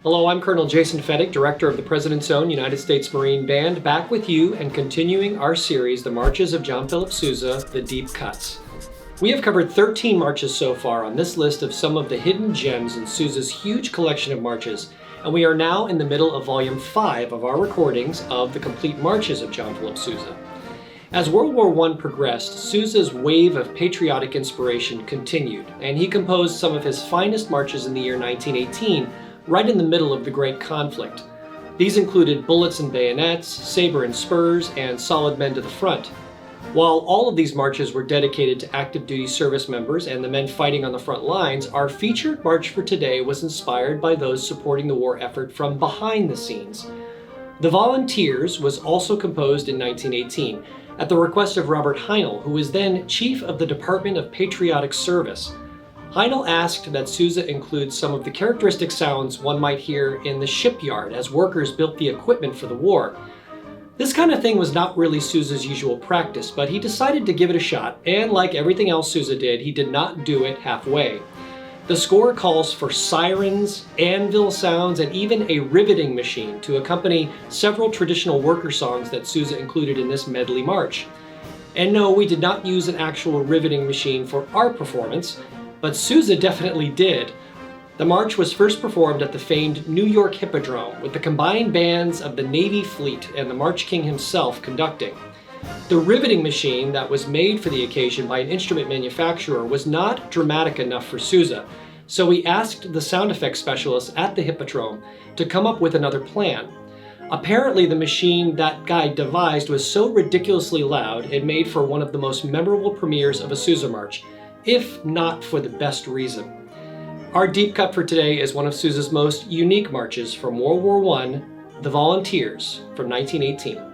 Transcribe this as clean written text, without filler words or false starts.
Hello, I'm Colonel Jason Fettig, Director of the President's Own United States Marine Band, back with you and continuing our series, The Marches of John Philip Sousa, The Deep Cuts. We have covered 13 marches so far on this list of some of the hidden gems in Sousa's huge collection of marches, and we are now in the middle of Volume 5 of our recordings of the complete marches of John Philip Sousa. As World War I progressed, Sousa's wave of patriotic inspiration continued, and he composed some of his finest marches in the year 1918, right in the middle of the Great Conflict. These included Bullets and Bayonets, Sabre and Spurs, and Solid Men to the Front. While all of these marches were dedicated to active duty service members and the men fighting on the front lines, our featured march for today was inspired by those supporting the war effort from behind the scenes. The Volunteers was also composed in 1918 at the request of Robert Heinl, who was then chief of the Department of Patriotic Service. Heinl asked that Sousa include some of the characteristic sounds one might hear in the shipyard as workers built the equipment for the war. This kind of thing was not really Sousa's usual practice, but he decided to give it a shot, and like everything else Sousa did, he did not do it halfway. The score calls for sirens, anvil sounds, and even a riveting machine to accompany several traditional worker songs that Sousa included in this medley march. And no, we did not use an actual riveting machine for our performance, but Sousa definitely did. The march was first performed at the famed New York Hippodrome, with the combined bands of the Navy Fleet and the March King himself conducting. The riveting machine that was made for the occasion by an instrument manufacturer was not dramatic enough for Sousa, so we asked the sound effects specialists at the Hippodrome to come up with another plan. Apparently, the machine that guy devised was so ridiculously loud it made for one of the most memorable premieres of a Sousa march, if not for the best reason. Our deep cut for today is one of Sousa's most unique marches from World War I, The Volunteers from 1918.